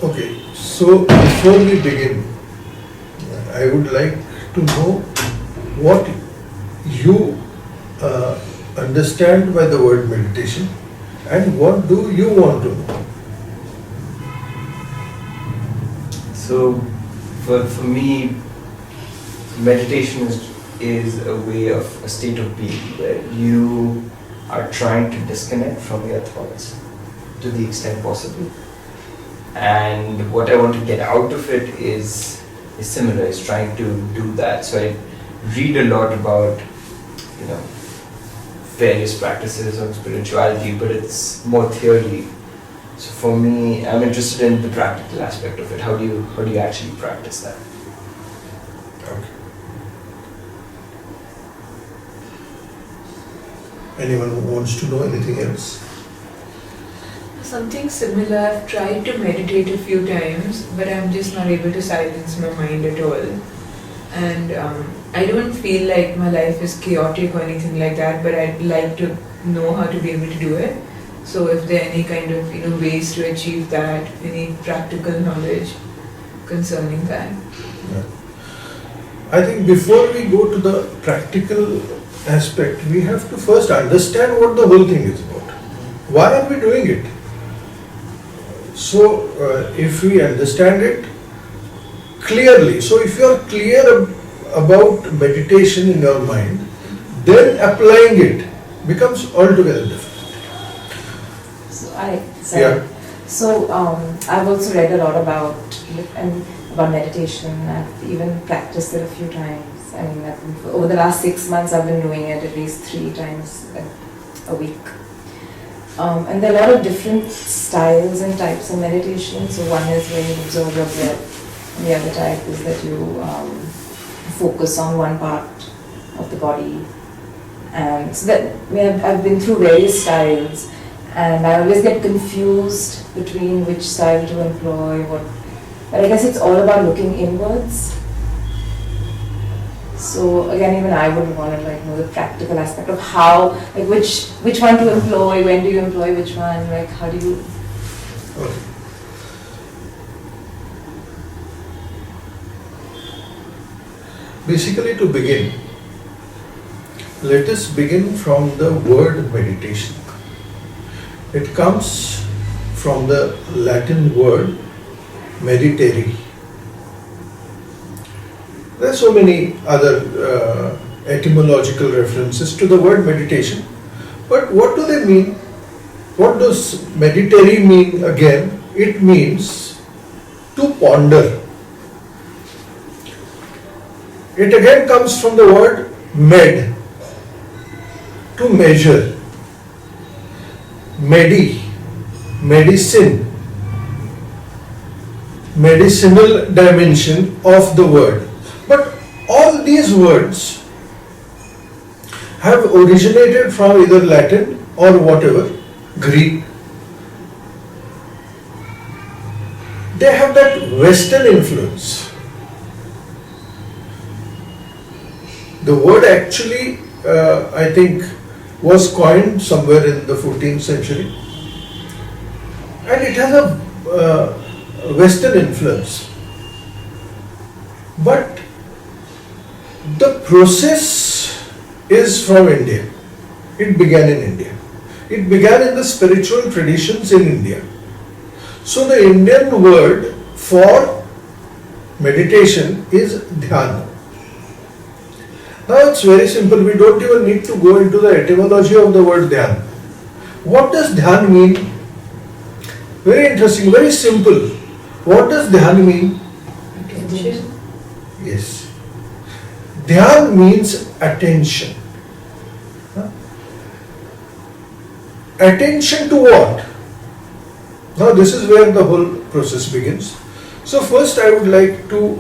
Okay, so before we begin, I would like to know what you understand by the word meditation and what do you want to know? So, for me, meditation is a way of a state of being where you are trying to disconnect from your thoughts to the extent possible. And what I want to get out of it is similar, is trying to do that. So I read a lot about, various practices on spirituality, but it's more theory. So for me, I'm interested in the practical aspect of it. How do you actually practice that? Okay. Anyone who wants to know anything else? Something similar. I've tried to meditate a few times, but I'm just not able to silence my mind at all. And I don't feel like my life is chaotic or anything like that, but I'd like to know how to be able to do it. So if there are any kind of ways to achieve that, any practical knowledge concerning that. Yeah. I think before we go to the practical aspect, we have to first understand what the whole thing is about. Why are we doing it? So if we understand it clearly, so if you are clear about meditation in your mind, then applying it becomes altogether different. So I've also read a lot about meditation. I've even practiced it a few times. I mean, over the last 6 months, I've been doing it at least 3 times a week. And there are a lot of different styles and types of meditation. So one is where you observe your breath, and the other type is that you focus on one part of the body. And so that I've been through various styles, and I always get confused between which style to employ. But I guess it's all about looking inwards. So again, even I would want to know the practical aspect of how, which one to employ, when do you employ which one, how do you? Okay. Basically, to begin, let us begin from the word meditation. It comes from the Latin word meditare. There are so many other etymological references to the word meditation, but what do they mean? What does meditare mean again? It means to ponder. It again comes from the word med, to measure. Medicine, medicinal dimension of the word. But all these words have originated from either Latin or whatever, Greek. They have that Western influence. The word actually, I think, was coined somewhere in the 14th century, and it has a Western influence. But the process is from India. It began in India. It began in the spiritual traditions in India. So the Indian word for meditation is dhyana. Now it's very simple. We don't even need to go into the etymology of the word dhyan. What does dhyan mean? Very interesting, very simple. What does dhyan mean? Attention. Yes. Dhyan means attention. Attention to what? Now this is where the whole process begins. So first I would like to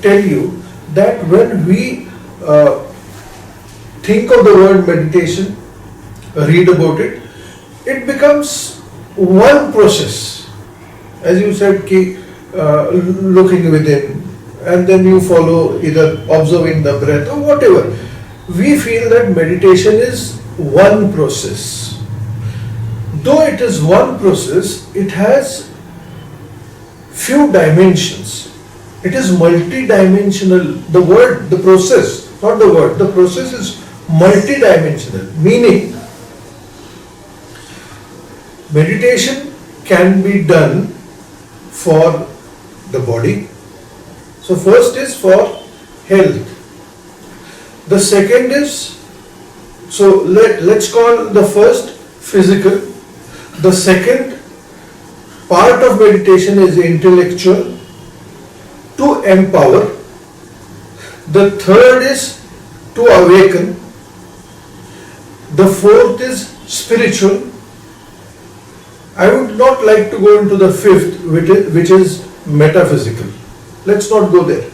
tell you that when we think of the word meditation, read about it, it becomes one process. As you said, looking within, and then you follow either observing the breath or whatever. We feel that meditation is one process. Though it is one process, it has few dimensions. It is multi-dimensional. The word, the process, not the word, the process is multi-dimensional, meaning meditation can be done for the body. So first is for health. The second is, so let's call the first physical. The second part of meditation is intellectual, to empower. The third is to awaken. The fourth is spiritual. I would not like to go into the fifth, which is metaphysical. Let's not go there.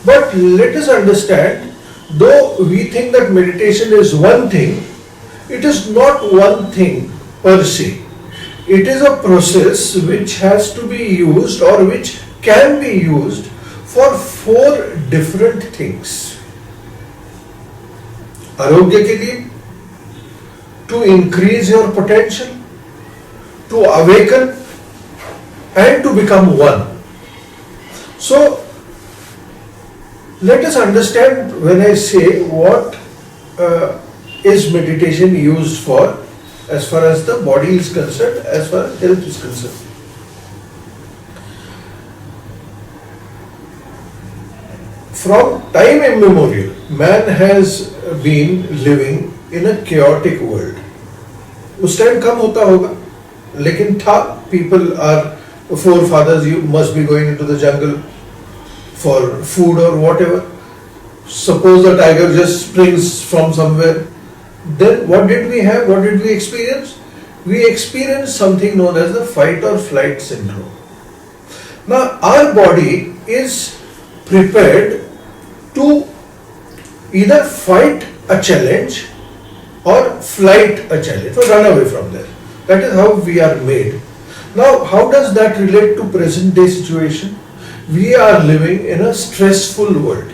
But let us understand, though we think that meditation is one thing, it is not one thing per se. It is a process which has to be used or which can be used for 4 different things. आरोग्य के लिए, to increase your potential, to awaken, and to become one. So, let us understand when I say what is meditation used for as far as the body is concerned, as far as health is concerned. From time immemorial, man has been living in a chaotic world. उस time कम होता होगा, लेकिन था, people are forefathers, you must be going into the jungle for food or whatever. Suppose the tiger just springs from somewhere. Then what did we have? What did we experience? We experienced something known as the fight or flight syndrome. Now our body is prepared to either fight a challenge or flight a challenge, or run away from there. That is how we are made. Now how does that relate to present day situation? We are living in a stressful world.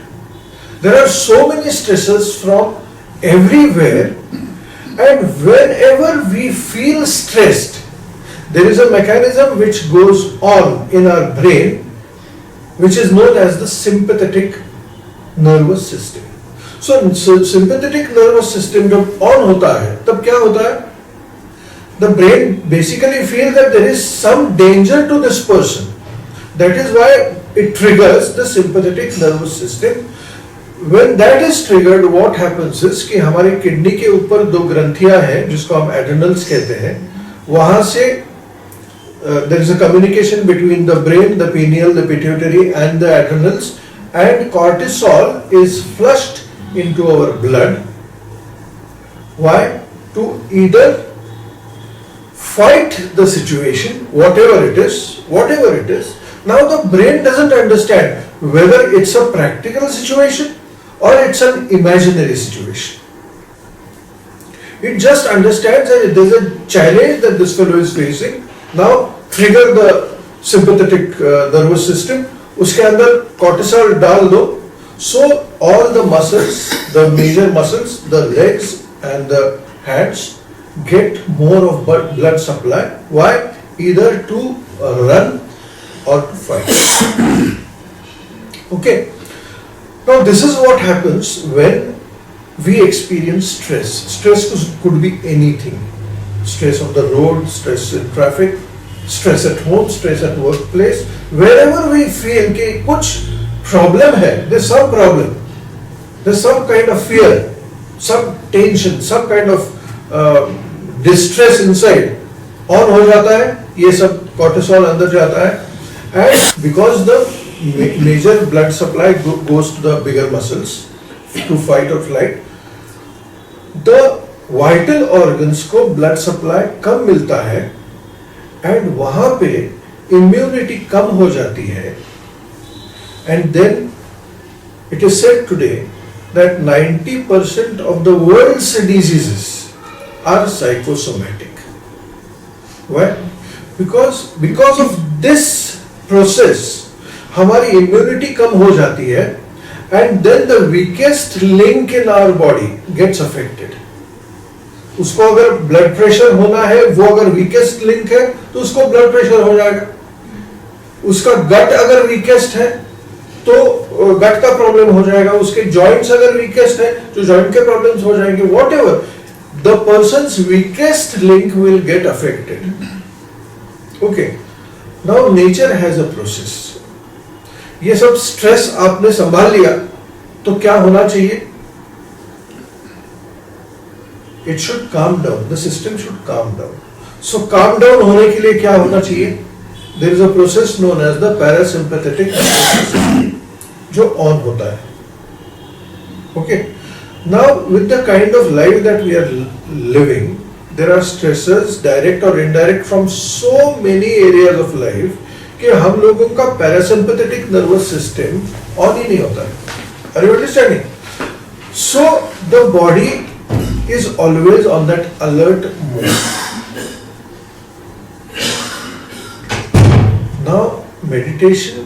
There are so many stresses from everywhere, and whenever we feel stressed, there is a mechanism which goes on in our brain which is known as the sympathetic nervous system. So sympathetic nervous system जब on होता है तब क्या होता है? The brain basically feels that there is some danger to this person. That is why it triggers the sympathetic nervous system. When that is triggered, what happens is कि हमारे kidney के ऊपर 2 ग्रंथियां हैं जिसको हम एड्रेनल्स कहते हैं. वहां से there is a communication between the brain, the pineal, the pituitary and the adrenals, and cortisol is flushed into our blood. Why? To either fight the situation, whatever it is. Now the brain doesn't understand whether it's a practical situation or it's an imaginary situation. It just understands that there's a challenge that this fellow is facing. Now trigger the sympathetic nervous system. उसके अंदर cortisol डाल दो. So all the muscles, the major muscles, the legs and the hands get more of blood supply. Why? Either to run or to fight. Okay. Now this is what happens when we experience stress. Stress could be anything. Stress on the road, stress in traffic, stress at home, stress at workplace. Wherever we feel कि कुछ problem है, there's some problem, there's some kind of fear, some tension, some kind of distress inside, on हो जाता है, ये सब cortisol अंदर जाता है, and because the major blood supply goes to the bigger muscles to fight or flight, the vital organs को blood supply कम मिलता है, and वहाँ पे immunity कम हो जाती है, and then it is said today that 90% of the world's diseases are psychosomatic. Why? Because of this process हमारी immunity कम हो जाती है, and then the weakest link in our body gets affected. उसको अगर ब्लड प्रेशर होना है, वो अगर वीकेस्ट लिंक है तो उसको ब्लड प्रेशर हो जाएगा. उसका गट अगर वीकेस्ट है तो गट का प्रॉब्लम हो जाएगा, उसके जॉइंट्स अगर वीकेस्ट है तो जॉइंट के प्रॉब्लम्स हो जाएंगे, what ever the persons weakest link will get affected. Okay, now nature has a process. ये सब स्ट्रेस आपने संभाल लिया तो क्या होना चाहिए? It should calm down, the system should calm down. So calm down होने के लिए क्या होना चाहिए? There is a process known as the parasympathetic जो ऑन होता है. Okay, now with the kind of life that we are living, there are stresses direct और indirect from so many areas of life कि हम लोगों का parasympathetic nervous system on ही नहीं होता है. Are you understanding? So the body is always on that alert mode. Now, meditation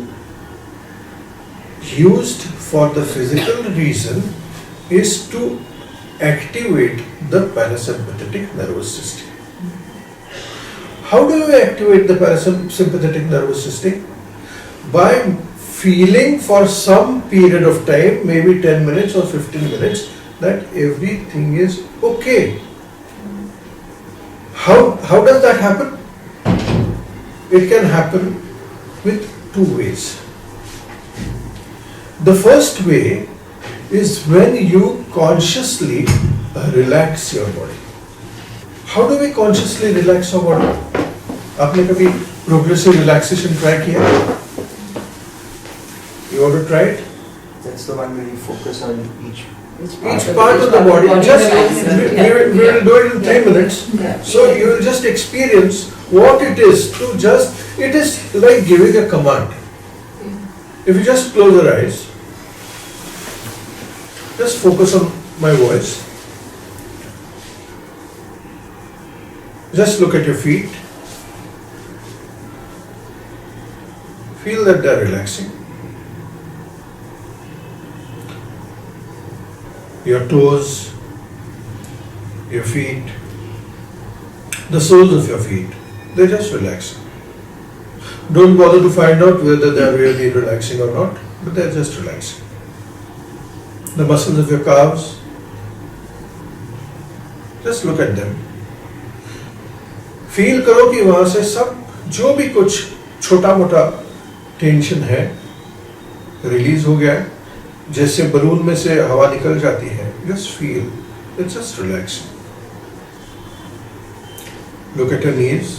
used for the physical reason is to activate the parasympathetic nervous system. How do you activate the parasympathetic nervous system? By feeling for some period of time, maybe 10 minutes or 15 minutes, that everything is okay. How does that happen? It can happen with two ways. The first way is when you consciously relax your body. How do we consciously relax our body? आपने कभी progressive relaxation try किया? You want to try it? That's the one where you focus on each Each part of the body, just we will do it in 3 minutes. Yeah. So you will just experience what it is to just, it is like giving a command. If you just close your eyes, just focus on my voice. Just look at your feet. Feel that they are relaxing. Your toes, your feet, the soles of your feet, they're just relaxing. Don't bother to find out whether they're really relaxing or not, but they're just relaxing. The muscles of your calves, just look at them. Feel करो कि वहां से सब जो भी कुछ छोटा मोटा टेंशन है रिलीज हो गया है, जैसे बलून में से हवा निकल जाती है. Just feel, it's just relaxing. Look at your knees.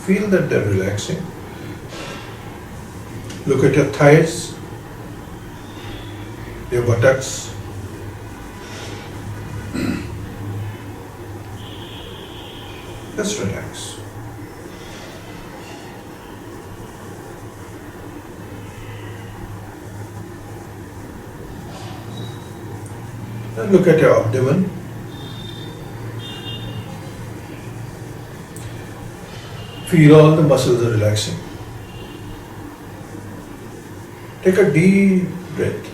Feel that they're relaxing. Look at your thighs, your buttocks. Just relax. And look at your abdomen. Feel all the muscles are relaxing. Take a deep breath.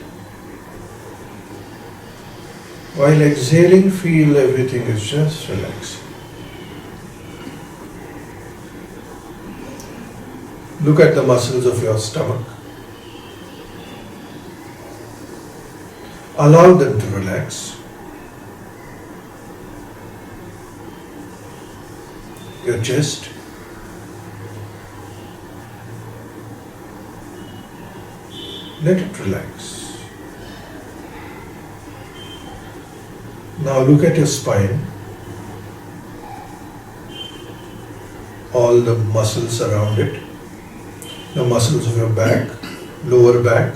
While exhaling, feel everything is just relaxing. Look at the muscles of your stomach. Allow them to relax. Your chest. Let it relax. Now look at your spine. All the muscles around it. The muscles of your back, lower back.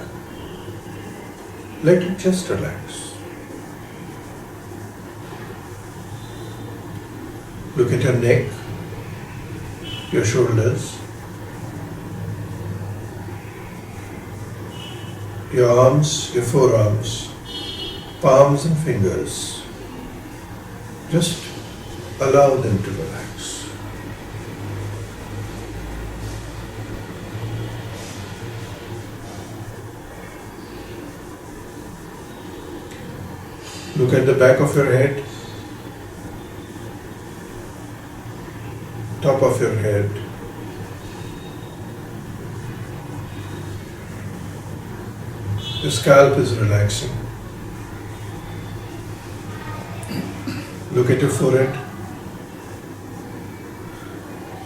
Let it just relax. Look at your neck, your shoulders, your arms, your forearms, palms and fingers. Just allow them to relax. Look at the back of your head. top of your head. The scalp is relaxing. Look at your forehead.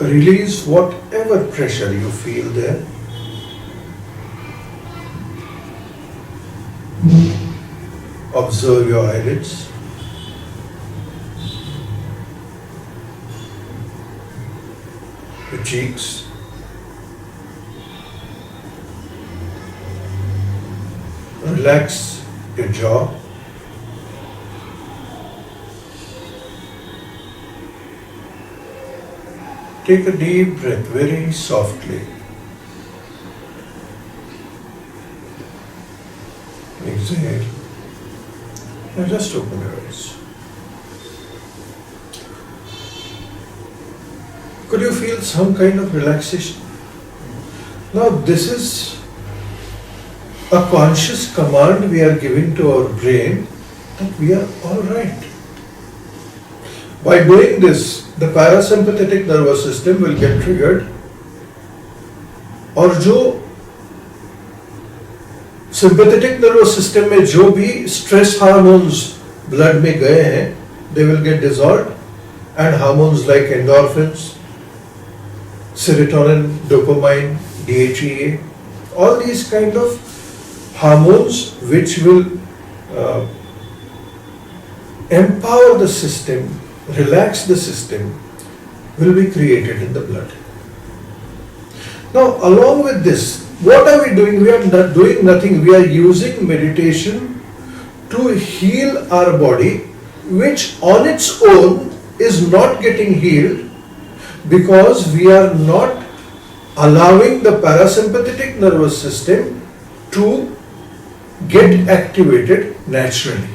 Release whatever pressure you feel there. Observe your eyelids. Your cheeks. Relax your jaw. Take a deep breath very softly. Exhale. Now just open your eyes. Could you feel some kind of relaxation? Now this is a conscious command we are giving to our brain that we are all right. By doing this, the parasympathetic nervous system will get triggered और जो sympathetic nervous system में जो भी stress hormones blood में गए हैं, they will get dissolved and hormones like endorphins, serotonin, dopamine, DHEA, all these kind of hormones which will empower the system, relax the system, will be created in the blood. Now, along with this, what are we doing? We are not doing nothing. We are using meditation to heal our body, which on its own is not getting healed because we are not allowing the parasympathetic nervous system to get activated naturally.